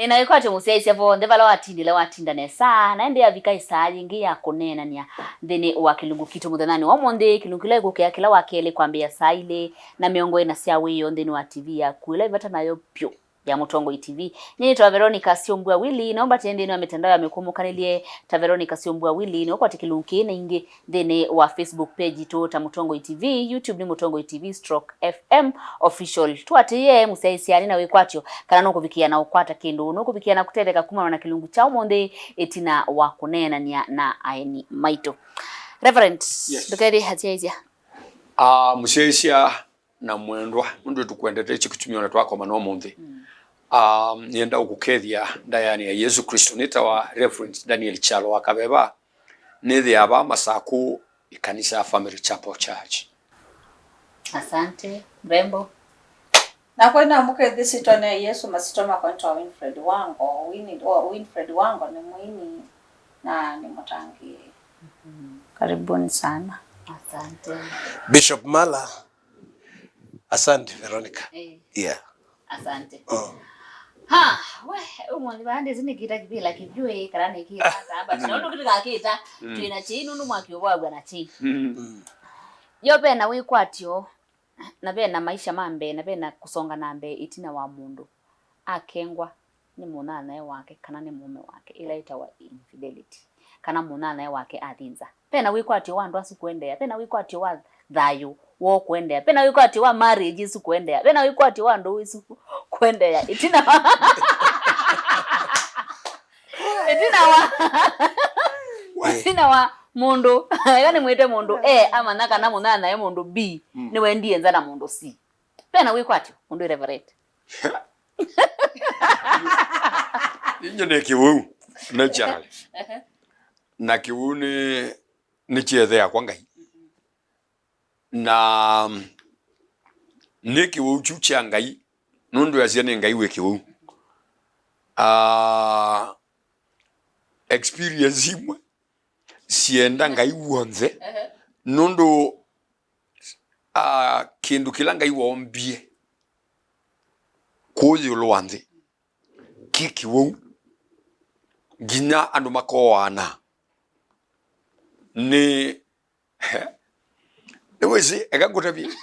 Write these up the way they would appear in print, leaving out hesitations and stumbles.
ina Wikwatyo museise vo ndeva la watinda nesa na ende avika isaji ngi ya kunena nya thini wa kilungu kitu muthanani wa monde kilungu kile gukia kila wakele kwambia saile na miongo ina cia wiyo thini wa TV ya kuila ivata nayo pyo ya Mutongo TV. Nini twa Veronica Siombua Willy naomba tende ino mitandao ya mekumukaniliye ta Veronica Siombua Willy no kwa tikilunki na ingi thini wa Facebook page to ta Mutongo TV, YouTube ni Mutongo TV /FM official. Tuatiye musaisiani na Wikwatyo kana no kuvikia na ukwata kindu no kuvikia na kutereka kuma na kilungu cha monde Itina wa kunena nia na aini maito. Reverend, yes. Dukeri hatiaizia. Musaisia na mwendwa mundu tukwendete chikutumio na twako mano monde. Nienda ukukethia ndayani ya Yesu Kristo nita wa Reverend Daniel Chalo wakabeba nithi aba masaku ikanisa Family Chapel Church. Asante Rembo. Na kwa ina muke dhisi tuane Yesu masitoma kwa nito wa Winfred wango ni muini na ni mutangi. Karibuni sana. Asante Bishop Mala. Asante Veronica. Yeah. Asante. Umwani bande zini kita kibila kijue karane kita haba tunaondo kitu kita tuina chini nunu mwakiobwa na chini. Yope na Wikwatyo na bena maisha mambe na bena kusonga nambe Itina wa Mundu akengwa ni munana naye wake kana ni mume wake ila itawa infidelity kana munana naye wake athinza pena Wikwatyo wandu asikuendea pena Wikwatyo wa thayu wo kuendea pena Wikwatyo wa marriage isu kuendea pena Wikwatyo wa ndo isu kuendea Itina wa Mundu yani mwite Mundu ama naka na munana naye Mundu B ni wendi enza na Mundu C pena Wikwatyo Mundu Reverend Inye ne kiwu na chale na kiwu ni chiethea kwa Ngai na ni kiwu chucha Ngai nundu ya ni Ngai we kiwu experience imwe sienda Ngai wonze nundu kindu kila Ngai wombie kuzi ulwanze kikiwu gina andu makoana ni ewezi egagutabi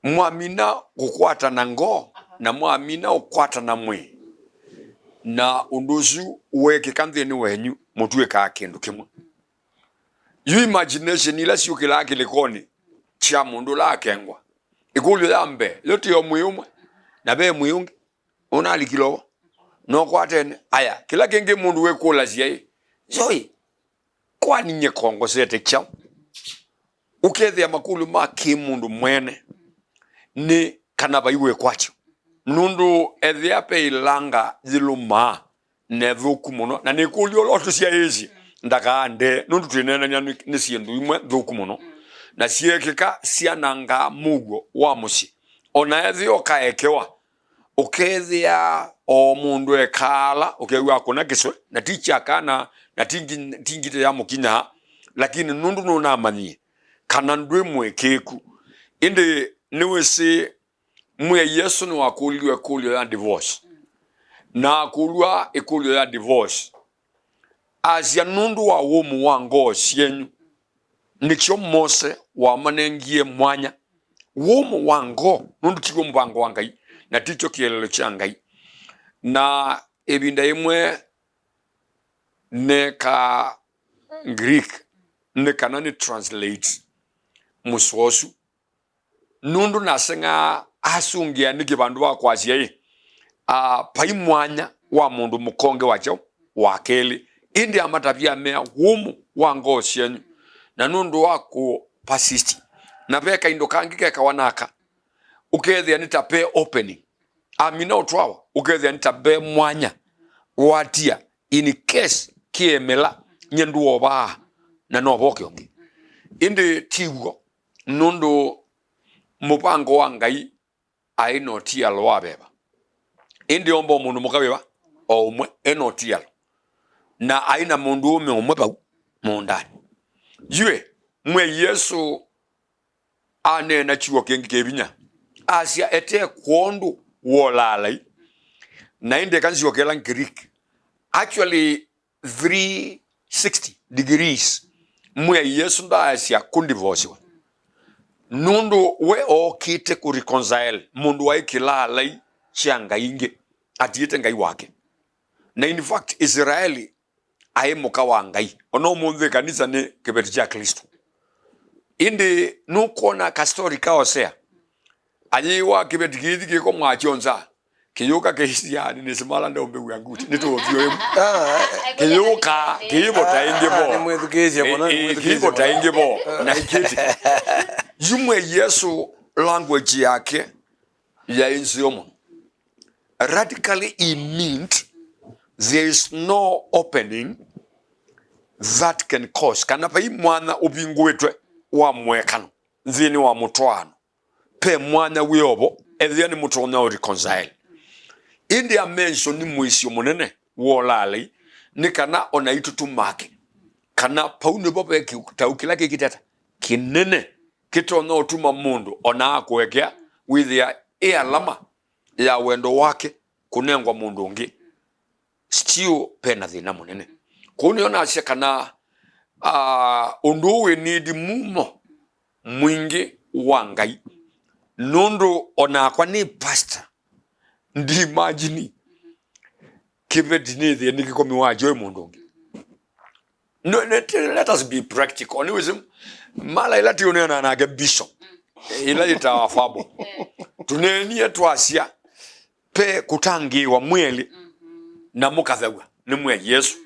mwamina gukwata na ngo na mwamina ukwata na mwe na unduzu weke kanthi ni wenyu mutwe ka kindu kimwe you imagination ila siukila kilikoni cha mundu la kengwa ikulu yambe loti yo muyumwe na be muyungi ona likilo no kwatene aya kila kenge mundu wekula siye zoi kwa ninye kongo sete chao ukethia makulu ma kimundu mwene ni kanaba Wikwatyo nundu ethia pe ilanga ziluma nethuku muno na nikulio lotu cia ezi ndakande nundu twinenanya ni ciendu imwe thuku muno na ciekeka ciananga mugo wa muci ona ethio kaekewa ukethia o mundu ekala ukewa kuna kiswe na ticha kana na tingite ya mukinya lakini nundu nuna amanyie kana ndwe mwekeku inde niwese mwe Yesu ni wakulio ya divorce na kulwa ekulio ya divorce azia nundu wa womu wango sienyu nikyo mose wa manengie mwanya womu wango nundu tigo mbango wangai na ticho kielelo cha Ngai na ebinda imwe ne ka Greek ne kanani translate muswosu nundu nasenga asungia niki bandu bakwasia paimwanya wa mundu mukonge wacho wakeli indi amatapia mea wumu wango sienyu na nundu wako persist na beka indo kangike kawanaka ukethia nitape opening amina utwawa ukethia nitabe mwanya watia in case kiemela nyendu oba na noboke ongi indi tiwo nundu mupango wa Ngai ainotia lwabeba indi ombo mundu mukabeba omwe enotia na aina mundu omwe ba mundani yue mwe Yesu anena chiwo kengi kebinya asia ete kwondu wolalai na inde kanzi okela Greek actually 360 degrees mwe Yesu nda asia kundivorce nundu we okite ku reconcile mundu wa ikila lai chianga inge atiete ngai wake na in fact Israeli aye muka wa ngai ono mundu kanisa ne kebeti cha Kristo indi nukona ka story ka osea ayi wa kibeti kithi kiko mwachonza kiyuka kehisia ni simala ndo mbe yanguti nito vyo kiyuka kibo taingebo ni mwethukizie mwana kibo taingebo na ikiti yumwe Yesu language yake ya insiomo radically it meant there is no opening that can cause kana pa imwana ubingwetwe wa mwekano nzini wa mutwano pe mwana wiobo ethiani mutona o reconcile india mention ni muisio munene wolali ni kana ona itutu make kana paune bobe kitaukila kikitata kinene kitona otuma mundu ona akwekea with ya alama ya wendo wake kunengwa mundu ngi still pena thina munene kuniona asia kana unduwe nidi mumo mwingi wangai nundu ona kwa ni pastor ndi imagine kibedini the nikikomi wa joy mundongi no let us be practical oniwism mala ila tione na ga bishop ila itawafabo tunenie twasia pe kutangiwa mweli na mukathagwa ni mwe Yesu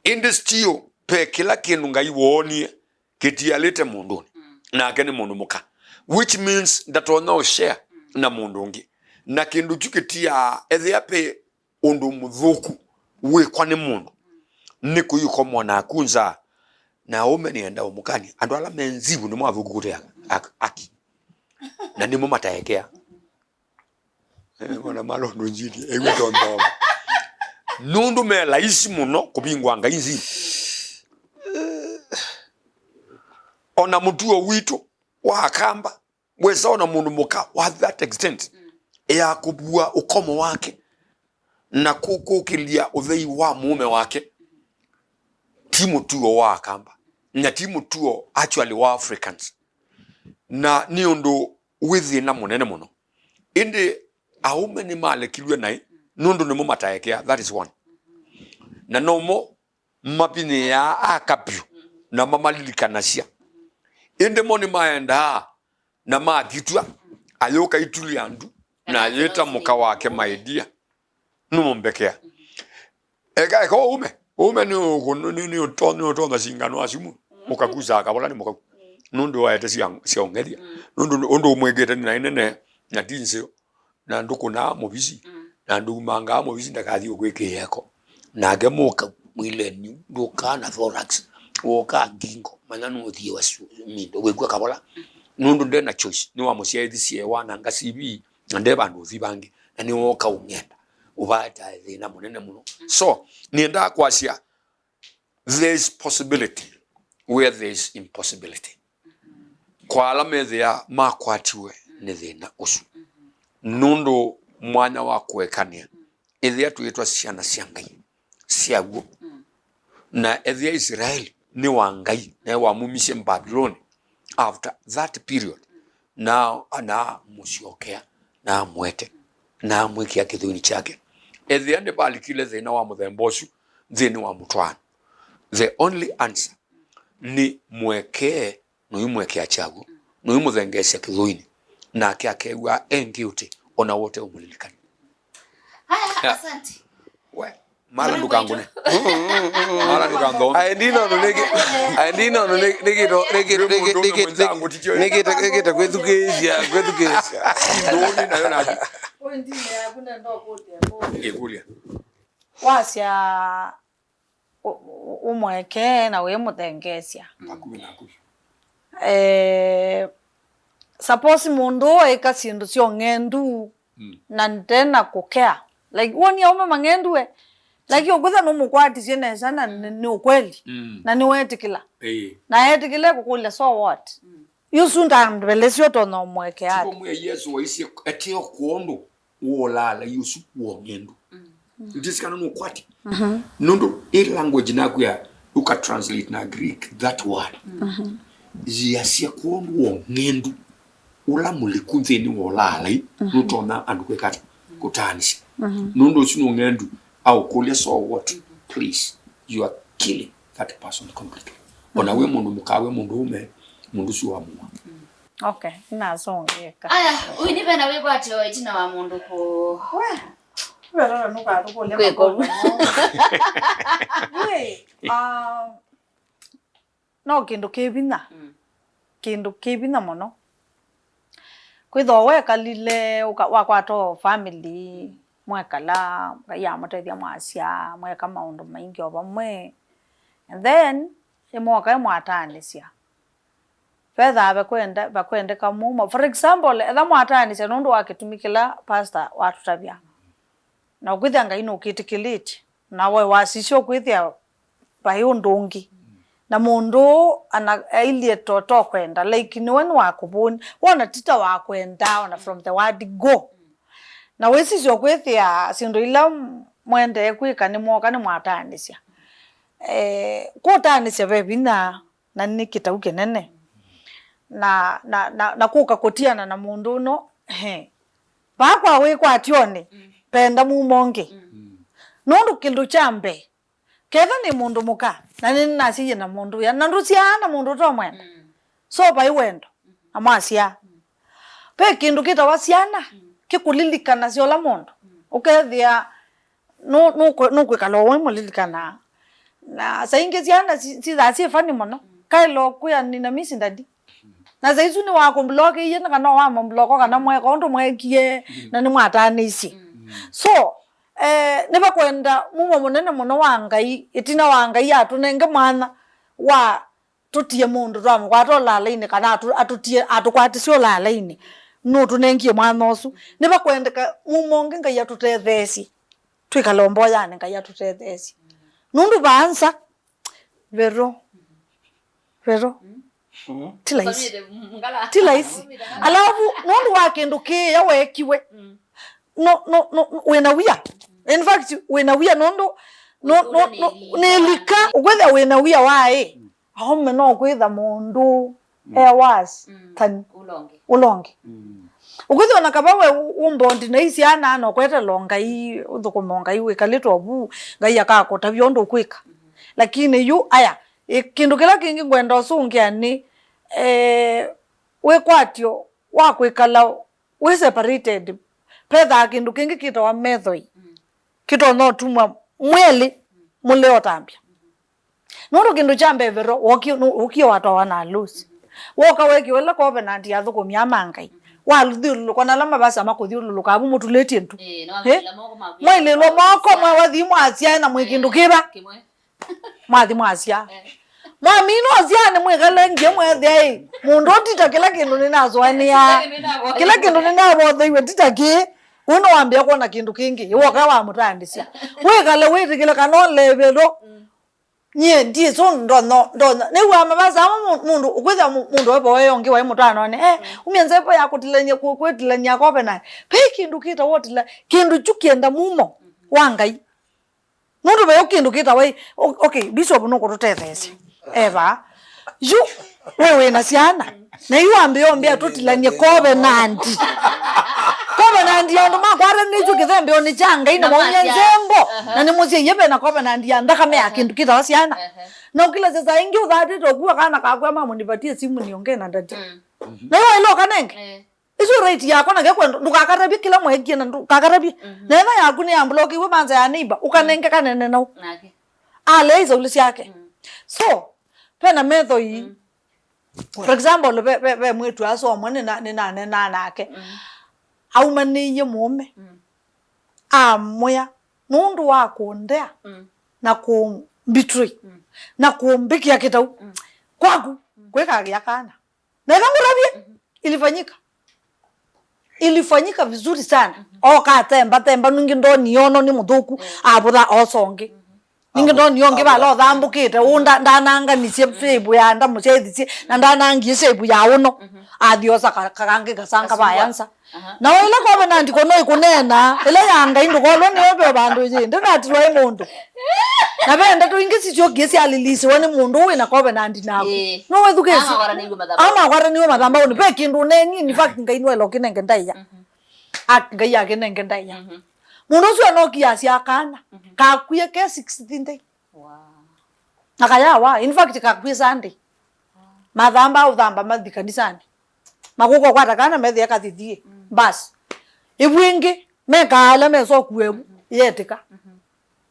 indi still pe kila kindu ngai wonie kitialete munduni na akeni mundu muka which means that we now share na mundungi na kindu chukitia ethiape undu muthuku we kwane mundu ni kuyuko mwana akunza na nienda umukani andu ala menzibu ni mwathuku kutea aki na nimo mataekea wana malo ndunjiri ewe tondo nundu me laisi muno kubingwa ngainzi ona mutuo witu wa akamba weza ona mundu muka wa that extent ya kubua ukomo wake na kukukilia uthei wa mume wake timu tuo wa akamba na timu tuo actually wa Africans na niondo within na munene muno indi aume ni male kilwe nai nundu ni mumataekea that is one na nomo mapine ya akapyu na mamalilikanasia indi moni maenda na magitwa ayoka ituli andu na yeta muka wake maidia numombekea eka ume ni utona singano asimu mukakuza akabola ni muka nundu wa yete siongedia nundu umwegete ni nainene na dinse na nduku na mubisi na ndu manga mubisi ndakathi ogweke yako na gemuka mwile ni nduka na thorax woka ngingo mananu othie wasu mindo gwekwa kabola nundu ndena choice ni wa musiaithi sie wana ngasibi ande bandu thibangi na ni woka ungenda ubata thina munene muno so nienda kwasia there is possibility where there is impossibility kwa alame thea makwatiwe ni thina usu nundu mwanya wa kuekania ithia tuitwa ciana cia ngai ciaguo na ithia Israeli ni wa ngai na wa mumishe Babylon after that period now ana musiokea na mwete na mwikia kithuini chake ethia ndi balikile thina wa muthembosu thini wa mutwana the only answer ni mwekee no imwekea chagu no imuthengesia kithuini na akiakewa guilty ona wote umulilikani haya asante we mala ndukangune mala ndukando nigita kwethukizia ndoni nayo naji Ndine hakuna ndo kote ekulia wasia umweke na we mutengesia suppose mundu eka sindu sio ngendu na ndena kukea like woni aume mangendu we like ogutha no mukwati sine sana ni ukweli na ni wetikila na yetikile kukule so what yusunda mbelesio to no mweke ati Yesu waisi etio kuondo wolala yusu kuongendu ndisikana no kwati nondo language na kuya uka translate na Greek that word ziasia kuonwo ngendu ula mulikunze ni wolala nutona andukwekata kutanisi nondo sino ngendu au kule so what please you are killing that person completely ona we mundu mukawe mundu ume mundu si wa muwa. Okay, nazongeka. Aya, uyu ni Vena Wikwatyo Itina wa Mundu ko. Vera nuka tukole Kweko. We, no kindu kibina. Kindu kibina mono. Kwitho wekalile wakwato family mwekala ya muteithia mwacia mweka maundu maingi obamwe. And then imoka mwatanisia. Fedha bakwende kamuma. For example, etha mwatanisia nundu wakitumikila pastor watutabia. Na kwithanga ino kitikiliti na we wasisho kwithia bayo ndungi. Na mundu ana ilie toto kwenda like ni wenu wakubuni wana tita wakwenda wana from the word go. Na wesisho kwithia sindu ila mwende kwika ni mwoka ni mwatanisia. Kutanisia bebina na nikita ukenene. Na kuka kotiana na mundu no bakwa Wikwatyo ni penda mumonge nondu kindu chambe ketha ni mundu muka na nini nasiye na mundu ya nandusiana mundu to mwenda so bai wendo amasia pe kindu kita wasiana kikulilikana siola mundu ukethia no kwikalo we mulilikana na sainge siana si zasi fani mono kailo kuya nina misi ndadi na zaizu ni wako bloke yena kana wa mbloko kana mweka ndo mwekie na ni mwatanisi so neba kwenda mumo munene muno wangai Itina wangai atunenge mwana wa tutie mundu twamu kwatola laini kana atutie atukwatisio la laini no tunengie mwana osu neba kwendeka mumonge ngai atutethesi twikalombo yani ngai atutethesi nundu baanza vero tilaisi alafu nundu wakinduki ya wekiwe no wena wia in fact wena wia nundu no nelika ukwetha wena wia wae ahome no kwetha mundu was tan ulonge ukwetha nakabawe umbondi na isi ana no kweta longa i uthukumonga iwe kalito bu ngai akakota byondo kwika lakini yu aya kindu kila kingi ngwenda usungia ni Wikwatyo wakwikala we separated pedha kindu kingi kita wa methoi kito no tumwa mweli muleo tambia nondo kindu chambe vero ukio watu wana lusi woka weki wala covenant ya thuko miamangai waludhiru kona lama basa makudhiru kabu mutuleti ntu mwele lo mako mwathi mwasia na mwikindu kiba mwathi mwasia mami no ziane mwegala nge mwethe mundu tita kila kindu ninazwania kila kindu ninabothe iwe tita ki uno wambia kuona kindu kingi woka wa mutandisia wegala wetikile kanole bedo nye ndi so ndo ne wa mabasa mundu ukwetha mundu webo yonge wa mutano ne umienzepo yakutilanya kwetilanya kope na pe kindu kita wotila kindu chukienda mumo wangai mundu be kindu kita we okay bishop no kutotethese eva yu wewe na siana na yu ambia tutilanye kobe nandi ando makwara nicho kithembe oni changa ina monyenzengo na ni muzie yebe na kobe nandi anda kama yakindu kita wasiana na ukila sasa ingi uthati tokuwa kana kakwa mama nipatie simu niongee na ndati na yo ilo kanenge iso rate yako na gekwendo ndukakarabi kila mwegi na ndukakarabi nena yaku ni amblock iwe manza ya neighbor ukanenge kanene na nake izo ulisi yake so pena metho hii for example be mwetu aso mwane na nake au maniye mume amoya nundu wako ndea na kumbitri na kumbikia kitau kwaku kweka yakana na ngamurabie ilifanyika vizuri sana oka temba nungi ndo niono ni muthuku abutha osonge ninge don yonge ba lo thambukite unda ndananga ni sebu ya nda muchethi na ndanangi sebu ya uno adiosa kakange kasanga bayansa na wele ko bana ndiko no ikunena ele yanga induko lo nebe bandu je ndinatirwa imundu na benda to ingisi jogesi alilisi woni mundu wina ko bana ndinako no wethukesi ama kwara niwe mathamba uni pe kindu neni ni fact ngainwe lo kinenge ndaiya ngaiya kinenge ndaiya mundu sio no kiasi akana kakuye ke 16 day nakaya wa in fact kakuye Sunday mathamba uthamba mathikanisani makuko kwata kana methi akathithie bas ibwingi mekala meso kuebu yetika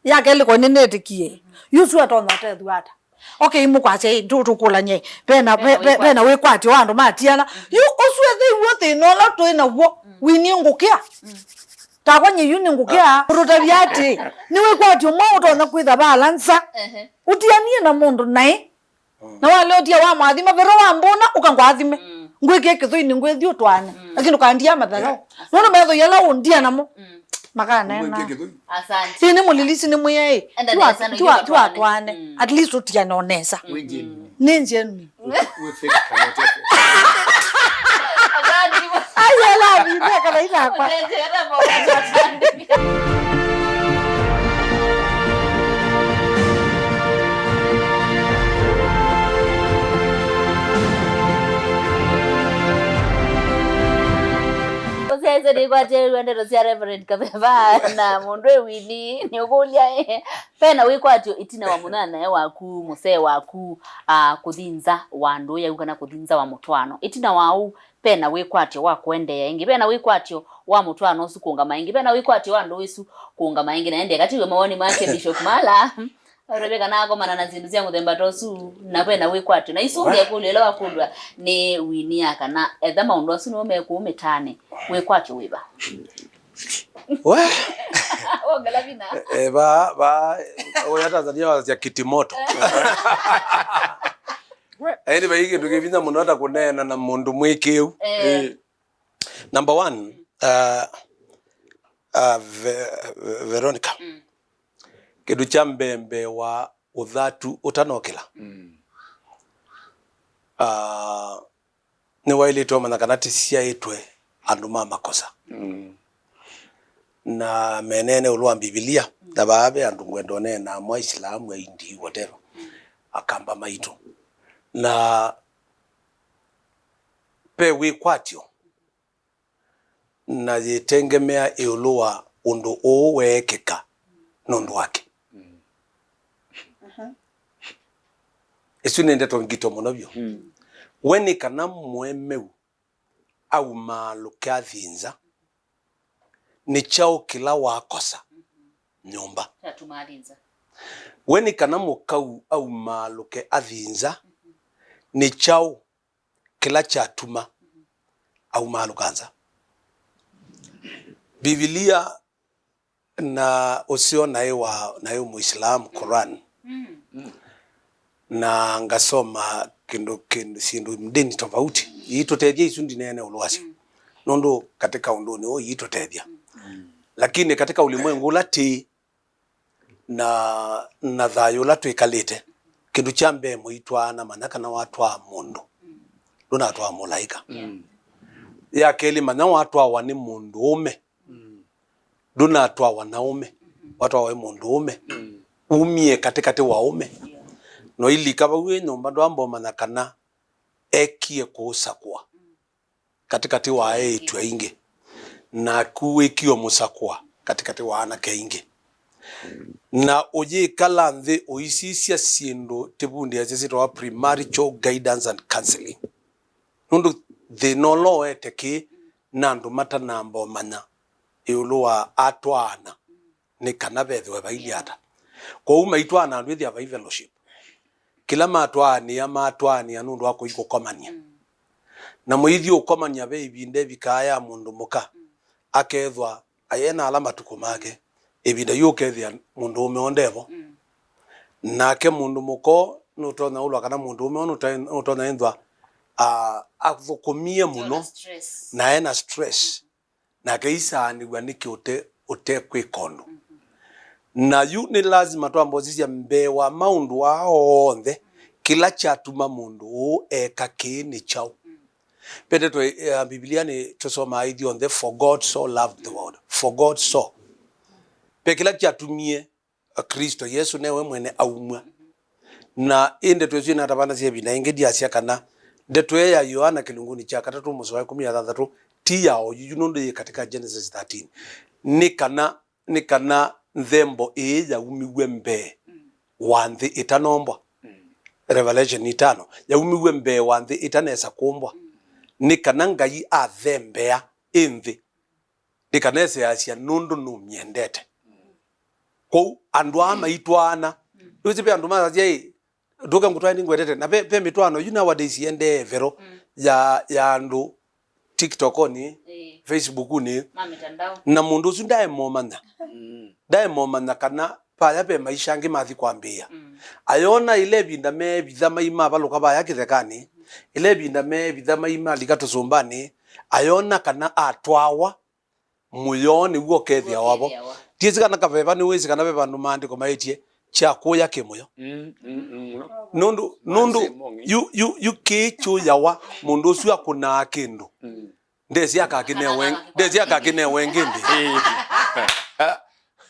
yake liko ninetikie yusu atonda tethuata okay mukwache tukulanye pena Wikwatyo wandu matiana yu oswethe wote no la toina wo wini ngukia takwanye yuni ngukia rutabiati ni Wikwatyo mwa utona kwitha balance utianie na mundu nai na wale otia wa mathima vero wa mbona ukangwathime ngwike kithuini ngwethi utwane lakini ukandia matharo nono metho yala undia namo makana na asante ni mulilisi ni muye tu atwane at least utiana onesa ninjeni ayela bibeka la ila kwa Sasa ni kwa je wende rosia reverend kabeba na mundu wini ni ukulia pena Wikwatyo Itina wa munana Waku muse Waku kuthinza wandu ya ukana kuthinza wa mutwano Itina wau pena Wikwatyo wa kwendea ingi pena Wikwatyo wa mutwano su kuungama ingi pena Wikwatyo wandu wisu kuungama ingi na ende katiwe mawoni make Bishop Mala Rebeka nako manana zinuzia muthemba tosu na pena Wikwatyo na isunge kulela kulwa ni wini akana etha maundu asu no meku umetane Wikwatyo wiba we ogala bina ba oya Tanzania ya kitimoto eni baige tukivina muno hata kunena na mundu mwikeu number 1 Veronica kidu cha mbembe wa uthatu utanokela ni waile to mana kanati cia itwe andu makosa na menene ulwa Biblia na baabe andu ngwendone na mwa Islamu ya indi whatever akamba maitu na pe Wikwatyo na yitengemea iulua undu uwekeka nondu wake esu nende to ngito monobyo weni kana mwemeu au maluke athinza ni chao kila wakosa nyumba yatumalinza weni kana mukau au maluke athinza ni chao kila chatuma au malukanza Biblia na usio nayo Muislamu Quran na ngasoma kindu sindu mdeni tofauti yitotedia isundi nene ulwasi nondo katika undoni yitotedia lakini katika ulimwengu lati na thayo latu ikalite kindu cha mbemo itwana manaka na watu wa mundu ndona watu wa malaika ya keli mana watu wa ni mundu ume ndona watu wa wanaume watu wa mundu ume umie katikati wa ume no ili kaba we nyomba ndo ambo manakana ekie kusakwa katikati wa etu inge na kuwekio musakwa katikati wa anake inge na oje kala nthi oisisia siendo tebundi ya zesito wa primary guidance and counseling nundu the nolo eteke nandu mata nambo mana iulua atwana ni kana bethwe bailiata kwa uma itwana andu thia by fellowship kila matwani anundu wako iko komania na muithi ukomania be ibinde bikaya mundu muka akethwa ayena alama tukumake ibinda yukethia mundu umeondevo nake mundu muko nutona ulwa kana mundu umeonutona endwa athukumie muno na ena stress na keisa ni gwaniki ute kwikondo na yu ni lazima twambozisia mbewa maundu waonthe kila chatuma mundu eka kini chao. Pende Biblia ni tusoma idi on the for God so loved the world. For God so. Pe kila chatumie Kristo Yesu newe mwene aumwa. Na inde twezi na tabana sia bina ingedi asia kana detwe ya Yohana kilunguni cha 3:13 ti yao yunundo katika Genesis 13. Ni kana nthembo ya umigwe mbe wanthi itanombwa. Revelation 5 ya umigwe mbe wanthi itanesa kumbwa. Ni kana ngai athembea inthi. Ni kanese asia nundu numiendete. Ko andwa maitwana. Yuzi pe anduma asia doka ngutwani ngwetete na pe mitwano nowadays yende vero ya andu TikTok ni Facebook ni na mundu usu ndae momana kana paya pe maisha ngi mathi kwambia ayona ile binda me bithama ima baluka baya kithekani ile binda me bithama ima likatusumbani ayona kana atwawa muyoni ugo kethia wabo tiezi kana kabeba ni wezi kana beba numandi komaitie cha kuya kemoyo nundu you kecho yawa mundu usu akuna kindu ndezi akakine wengindi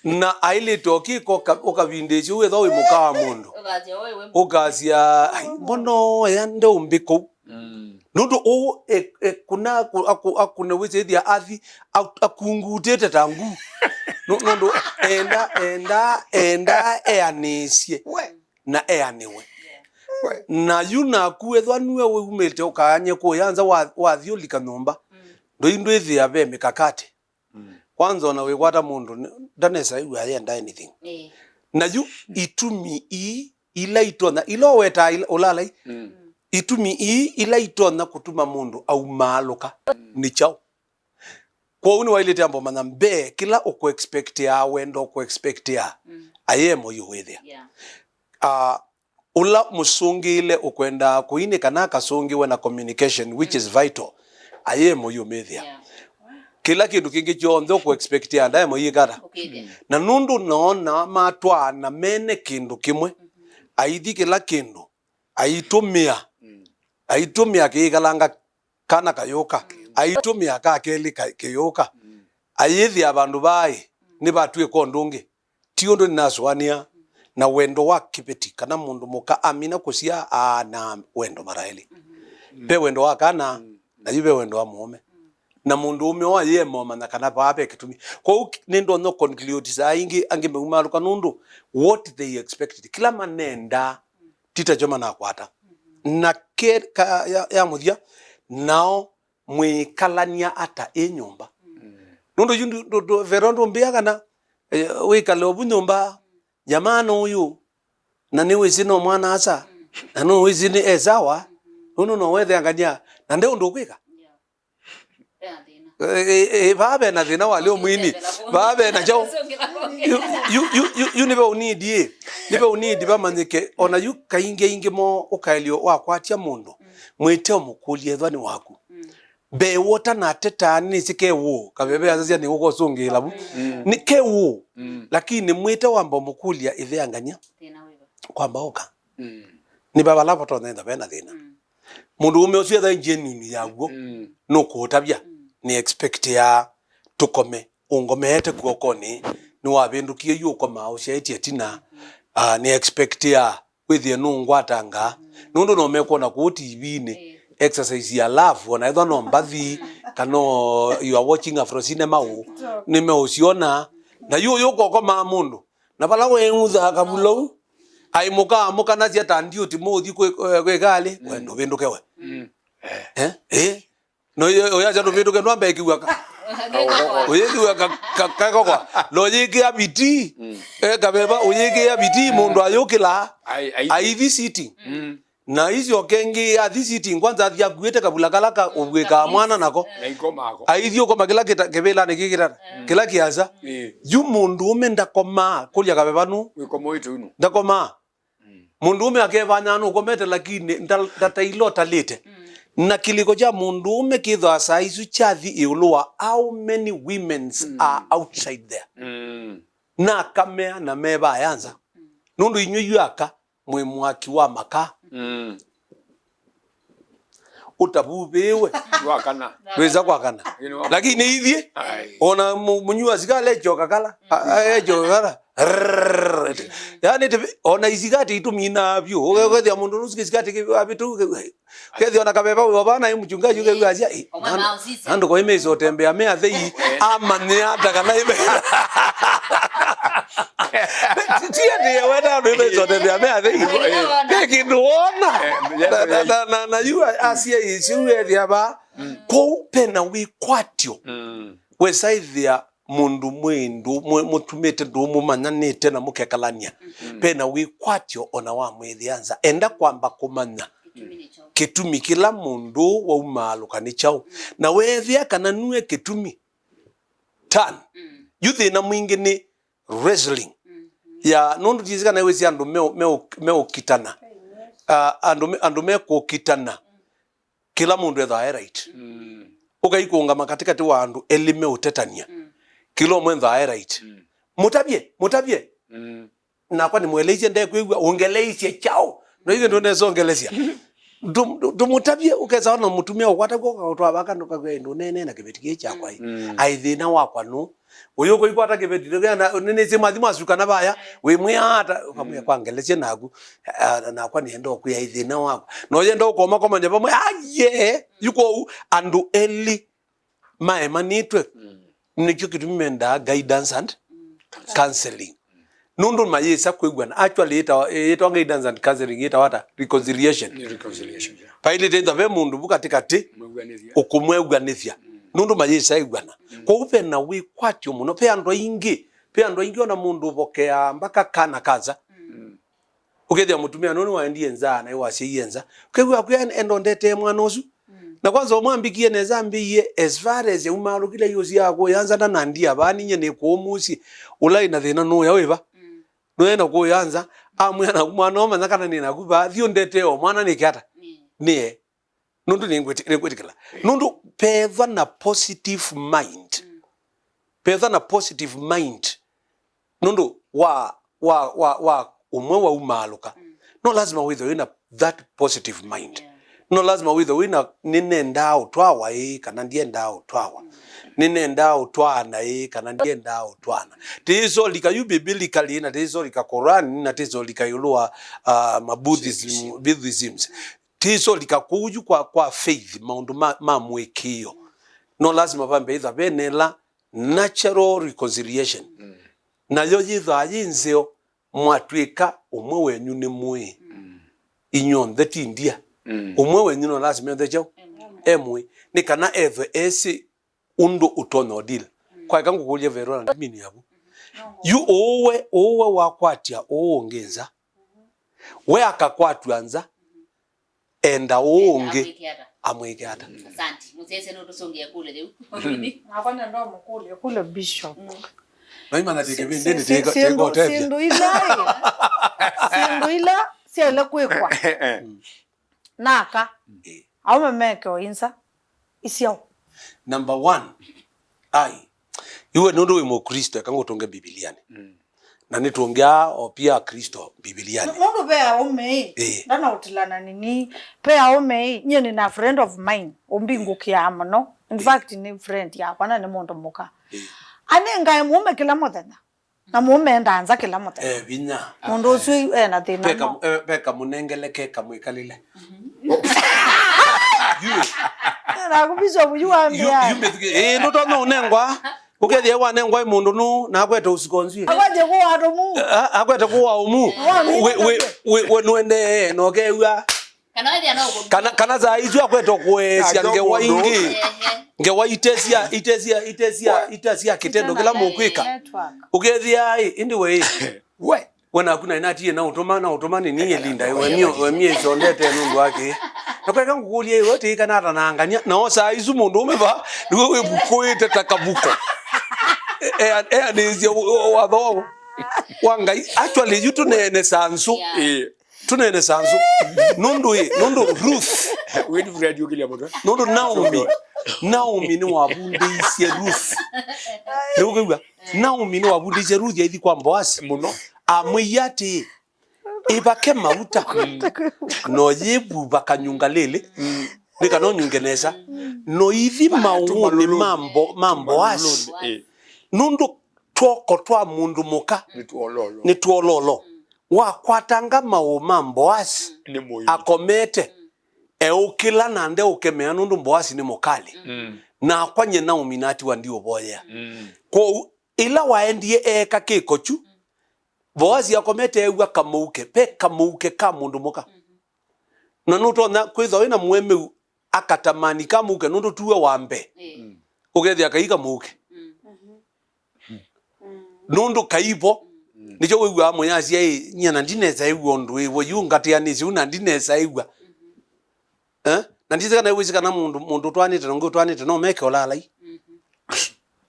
na aile toki ukavindezi uwe thowi mukawa mundu ukazia mbono yande umbiko nundu o kuna wizethia Athi akungutete tangu nundu enda eanisye na eaniwe na yuna kuethwa niwe umete ukanye kuyanza wathiulika nyumba ndo ithia be mikakati kwanza na wikwata mundu ndanesa iwe ayenda anything na yu itumi ila itona ilo weta ulalai itumi ila itona kutuma mundu au maluka ni chao kwa uni wailete ambo mana mbe kila uko expect ya wendo uko expect ya ayemo yu wethia ula musungi ile ukwenda kuine kana kasungi we na communication which is vital ayemo yu methia kila kindu kingi chonthe uko expect ya ndaye moyikara na nundu nona matwa na mene kindu kimwe aithi kila kindu aitumia kiikalanga kana kayoka aitumia ka keli kayoka aithi abandu bai ni batwe kondungi tiondo ninaswania na wendo wa kipeti kana mundu muka amina kusia na wendo maraeli pe wendo wa kana na yibe wendo wa mume na mundu ume wa yemo mana kana babe kitumi kwa nindo no conclude sa ingi angemeuma nundu what they expected kila manenda tita joma na kwata na ya muthia nao mwikalania ata nyumba nundu yundu verondo mbia kana wikale obu nyumba jamana uyu na ni wizino mwana asa na no wizini ezawa nunu no wethe angania na nde undu kwika babe na thina walio mwini babe na jao you never need bamanyike ona yu kainge mo ukailio wakwatia mundu mwite omukulie thwani waku be wota na teta ni sikewo kabebe azazia ni uko sungila bu ni kewo lakini mwite wamba omukulia itheanganya kwamba oka ni baba lapo to nenda bena thina mundu ume ucio tha genuine yaguo no kutabia ni expect ya tukome ungomete kuokoni ni wabindukie yuko mausha Itina ni expect ya withie nungwatanga nundu no mekona ku TV ni exercise ya love ona either no mbathi kano you are watching a cinema ni meusiona na yuko koma mundu na bala we ngutha kabulo ai muka na cia tandio ti muthi kwe gale wendo binduke we no oya jando binduke no ambe kiwa oyekiwa kakakwa no yiki abiti kabeba oyiki abiti mundu ayokila ai visiting na hizo kengi a visiting kwanza athia kuete kabulakalaka ubweka mwana nako aithio koma kila kebela nikikira kila kiaza yu mundu umenda koma kulia kabebanu wikomoito ino ndakoma mundu ume akevanya no komete lakini ndatailota lete na kiliko cha mundu ume kitho asaizu chathi iulua how many women are outside there na kamea na meba yanza nundu inyu yaka mwe mwaki wa maka utabubewe wakana weza kwakana lakini ithie ona munyua zikale chokakala chokakala yani ona izigati itumina byo ugetheya mundu nusikizigati abitu kethi ona kabeba wabana imuchungaji ugegasia ando kwa imezo tembea mea thei amane ata kana ime tia ndiye wenda ndo imezo tembea mea thei kekinduona na yua asia isi wethia ba ko pena wikwatyo wesaithia mundu mwindu mutumite ndu mumanyanite na mukekalania pena wikwatyo ona wa mwithianza enda kwamba kumanya kitumi kila mundu wa umalukani chao na wethia kana nue kitumi tan yuthi na mwingi ni wrestling ya nundu tizika na wezi andu meo kitana andu meko kitana kila mundu etha right ukaikunga makatikati wa andu elime utetania kilo mwenza right mutabie na kwa ni mweleje ndeye kwigwa ongeleise chao no hizo ndo nezongelesia mutabie ukeza ona mutumia ukwata kwa utwa baka ndo kwa ndo nene na kibetikie chakwa hii aithina wakwa no uyo ko ikwata kibetire na nene se mathimo asukana baya we mwata kamwe kwangelesie nagu na kwa ni ndo kuya ithina wakwa no yenda ukoma koma njaba mwe aye yuko andu eli maemanitwe nikyo kitumenda guidance and counseling nundu mayesa kwigwana actually ita guidance and counseling ita wata reconciliation paile tenda ve mundu bukatikati okumweganithia nundu mayesa igwana kwa upe na wikwatyo muno pe ando ingi ona mundu bokea mbaka kana kaza ukethia mutumia noni waendie nzana iwasi yenza kwigwa kwa endo ndete mwana osu na kwanza omwambikie neza mbiye as far as umalo kila yosi yako yanza na nandia bani nye ne komusi ulai na thina no yawe no ena ko yanza amwana kumwana omanya kana nina kuba thio ndeteo mwana nikiata nie nundu ningwetikala nundu petha na positive mind nundu wa umwe wa umaluka no lazima witho ina that positive mind no lazima witho wina ninenda utwawa kana ndienda utwawa ninenda utwana kana ndienda utwana tizo likayu biblically na tizo lika Quran na tizo likayulua Buddhism tizo likakuju kwa faith maundu mamwekio no lazima pambe itha benela natural reconciliation na yo yitha yinzeo mwatwika umwe wenyu ni mwe inyonde tindia umwe wenyu no lazima ndejo emwe ni kana eve esi undo utono deal kwa kangu kulye vero na mini yabo you owe wakwatia ongeza we akakwatu anza enda onge amweke hata asante mutese no tusongia kule leo hapana ndo mkule bishop na imana teke ndende teke hotel sindu ila siele kwekwa naka au memeke oinsa isiao number 1 iwe nundu wimo Kristo akangotonga Biblia na nitongea opia Kristo Biblia nundu bea omei ndana utilana nini pea omei nye ni na friend of mine ombingu kiama no in fact ni friend ya kwana ni mondo muka anenga mume kila muthenya na mume ndanza kila muthenya binya mondo sui na thina peka munengeleke kamwikalile na kubisho bujuambia ndo no nengwa ukethia wa nengwa mundu nu na kweta usikonzi akwaje kwa adomu akweta kwa umu we nuende no kewa kana za izu akweta kwesya ngewa ingi ngewa itesia kitendo kila mukwika ukethia indi we wana kuna inatie na utoma ni linda wemie sondete nundu wake nakweka ngukulie yote ikanata naangania na osa izu mundu umeva niwe bukoite takabuko nizia wadho wangai actually you tunene sansu tunene sansu nundu Ruth we ni radio kile moto nundu Naomi ni wabunde isia Ruth Naomi no wabudije Ruth ithi kwa Boaz muno amwiyati ibake mauta no yibu bakanyunga lele nika no nyungeneza no ithi mauni mambo asi nundu twoko twa mundu muka ni tuololo wakwatanga mambo asi akomete ukila nande ukemea nundu Boaz ni mukali na kwanye Naomi nati wandio boya ko ila waendie eka kikochu Boaz yakomete ewa kamuke pe kamuke ka mundu muka na nuto na kwitho ina mweme akatamani kamuke nundu tuwe wambe ugethia kaika muke nundu kaibo nicho wewa amoyasia nyana ndineza ewo ndu yungati anisi una ndineza ewa na ndizika na wizika na mundu twanite ngo twanite no meke olalai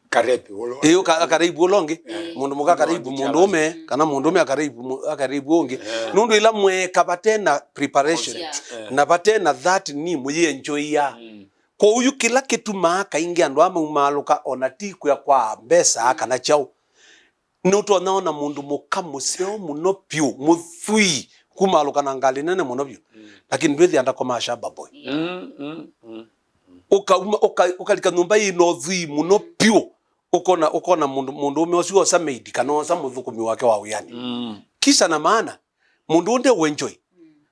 karepi wolo iyo karibu olonge mundu muka karibu mundu ume kana mundu ume karibu onge nundu ila mwe kabatena preparation na batena that ni muye enjoy ya ko uyu kila kitu maka ingi andu ama umaluka onatiku ya kwa mbesa kana chao nuto naona mundu muka museo muno pio muthui kumaluka na ngali nene muno pio lakini ndwethi anda koma shaba boy ukalika numba ino thui muno pio ukona mundu ume osio sa maid kana sa muthukumi wake wa uyani kisa na maana mundu unde wenjoy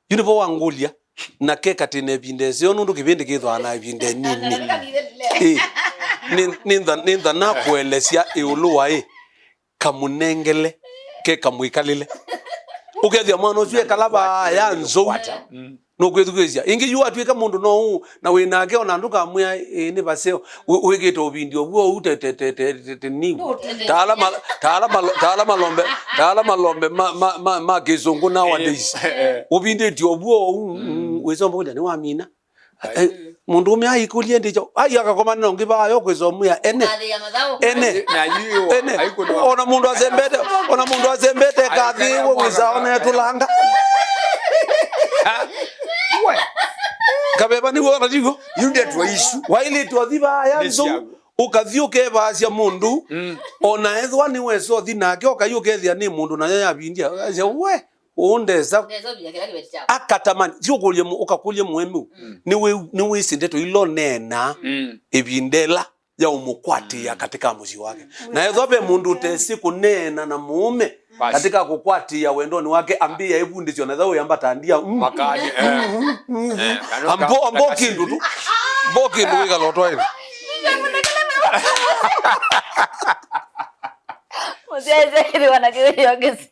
yunipo wangulia na keka tene binde sio nundu kibindi kithwa na binde ninda na kuelesia iuluwa kamunengele ke kamwikalile ukethia mwana ucio kalaba ya nzo no kwethugezia ingi yu atwika mundu no na winake ona nduka mwa ni baseo wigite obindi obwo utete ni tala malombe ma kizungu nowadays obindi ti obwo wezombo ndani wa mina mundu ume ayikulie ndicho akakoma no ngiba yo kwezomya ene na yiyo ona mundu azembete kathi wiza ona tulanga kabeba ni wona digo yunde twisu waili twathiba yanzo ukathiuke bacia mundu ona ethwa ni weso thinake okayukethia ni mundu na ya bindia aje we undeza akatamani sio kulie ukakulie mwemu ni wisindeto ilo nena ibindela ya umukwati ya katika muzi wake na ethobe mundu tesi kunena na muume katika kukwati ya wendoni wake ambia ebundi sio na thao yamba tandia makani ambo kindu tu bokindu wigalotwa hivi Mzee wana kiyo gesi